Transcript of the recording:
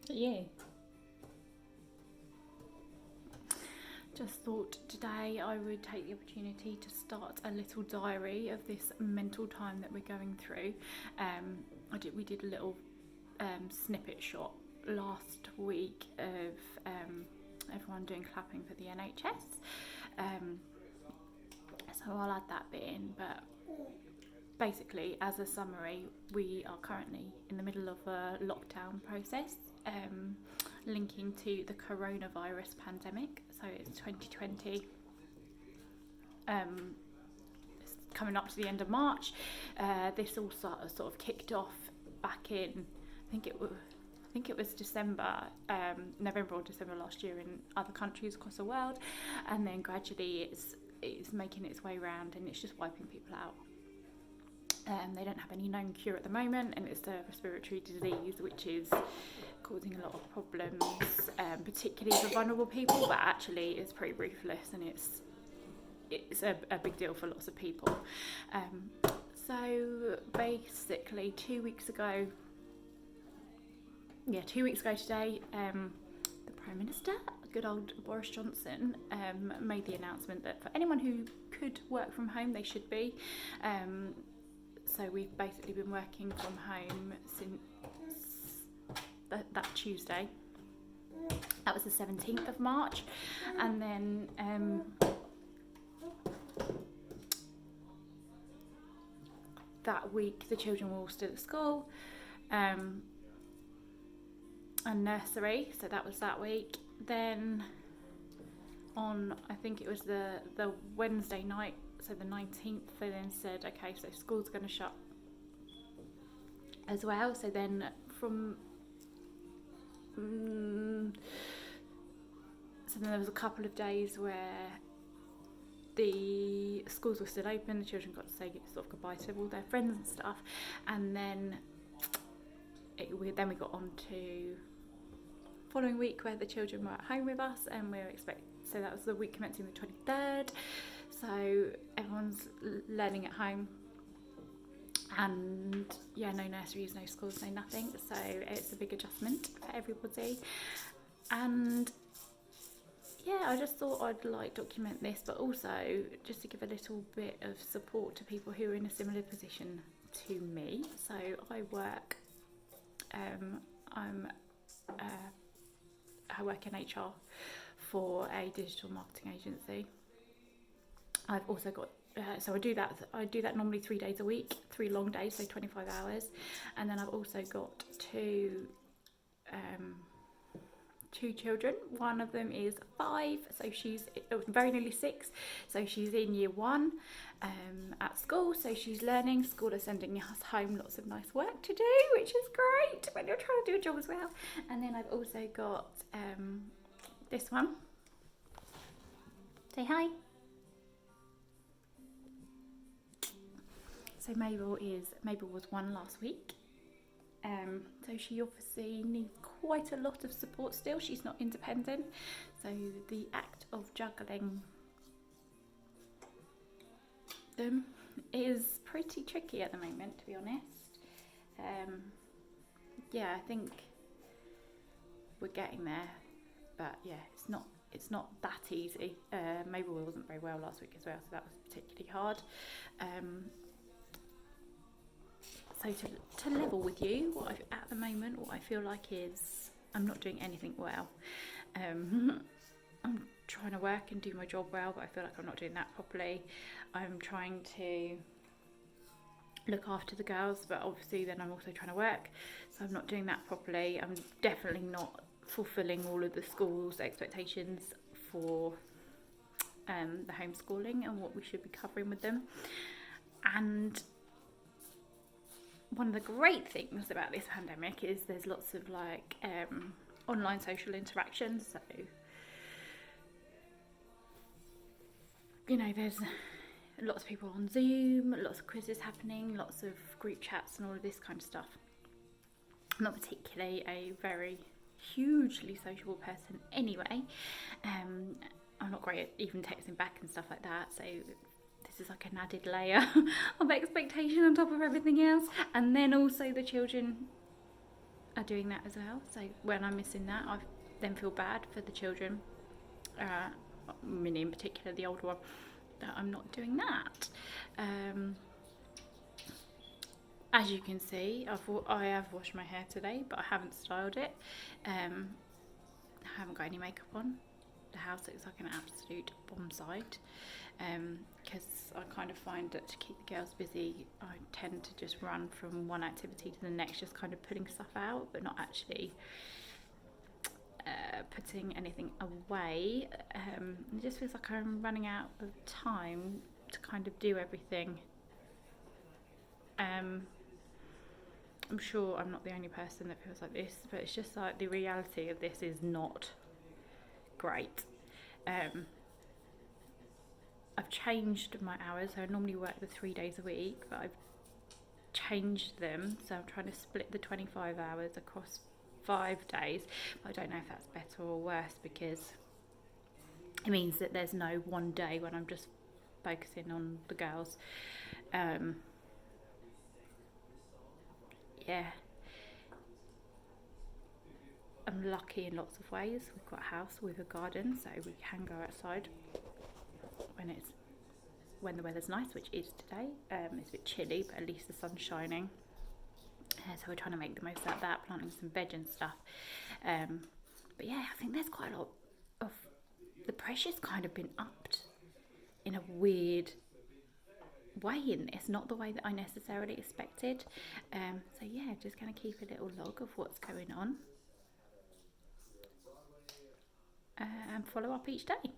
Yeah. Just thought today I would take the opportunity to start a little diary of this mental time that we're going through. We did a little snippet shot last week of everyone doing clapping for the NHS. So I'll add that bit in, but basically, as a summary, we are currently in the middle of a lockdown process, linking to the coronavirus pandemic. So it's 2020. It's coming up to the end of March. This all sort of kicked off back in, I think it was December, November or December last year in other countries across the world, and then gradually it's making its way around, and it's just wiping people out. They don't have any known cure at the moment, and it's a respiratory disease which is causing a lot of problems, particularly for vulnerable people, but actually it's pretty ruthless, and it's a big deal for lots of people. So basically 2 weeks ago today, the Prime Minister, good old Boris Johnson, made the announcement that for anyone who could work from home, they should be. So we've basically been working from home since that Tuesday. That was the 17th of March. And then that week the children were all still at school and nursery, so that was that week. Then on, I think it was the Wednesday night, so the 19th, they then said, okay, so school's going to shut as well. So then so then there was a couple of days where the schools were still open, the children got to say sort of goodbye to all their friends and stuff, and then we got on to following week where the children were at home with us, and so that was the week commencing the 23rd. So everyone's learning at home, and no nurseries, no schools, no nothing. So it's a big adjustment for everybody. And I just thought I'd document this, but also just to give a little bit of support to people who are in a similar position to me. So I work, I work in HR for a digital marketing agency. I've also got so I do that normally 3 days a week, 3 long days, so 25 hours, and then I've also got two children. One of them is 5, so she's very nearly 6, so she's in year 1 at school, so she's learning. School are sending us home lots of nice work to do, which is great when you're trying to do a job as well. And then I've also got this one. Say hi. So Mabel was 1 last week. So she obviously needs quite a lot of support still. She's not independent. So the act of juggling them is pretty tricky at the moment, to be honest. I think we're getting there, but it's not that easy. Mabel wasn't very well last week as well, so that was particularly hard. So to level with you, at the moment, what I feel like is I'm not doing anything well. I'm trying to work and do my job well, but I feel like I'm not doing that properly. I'm trying to look after the girls, but obviously then I'm also trying to work, so I'm not doing that properly. I'm definitely not fulfilling all of the school's expectations for the homeschooling and what we should be covering with them. And one of the great things about this pandemic is there's lots of online social interactions. So there's lots of people on Zoom, lots of quizzes happening, lots of group chats and all of this kind of stuff. I'm not particularly a very hugely sociable person anyway. I'm not great at even texting back and stuff like that, so this is like an added layer of expectation on top of everything else. And then also the children are doing that as well. So when I'm missing that, I then feel bad for the children, Minnie in particular, the older one, that I'm not doing that. As you can see, I have washed my hair today, but I haven't styled it. I haven't got any makeup on. The house looks like an absolute bomb site, because I kind of find that to keep the girls busy, I tend to just run from one activity to the next, just kind of putting stuff out, but not actually putting anything away. It just feels like I'm running out of time to kind of do everything. I'm sure I'm not the only person that feels like this, but it's just like the reality of this is not great. I've changed my hours, so I normally work the 3 days a week, but I've changed them, so I'm trying to split the 25 hours across 5 days. But I don't know if that's better or worse, because it means that there's no one day when I'm just focusing on the girls. Yeah, I'm lucky in lots of ways. We've got a house with a garden, so we can go outside when the weather's nice, which is today. It's a bit chilly, but at least the sun's shining. So we're trying to make the most out of that, planting some veg and stuff. But yeah, I think there's quite a lot of the pressure's kind of been upped in a weird way in this, not the way that I necessarily expected. So yeah, just going to keep a little log of what's going on and follow up each day.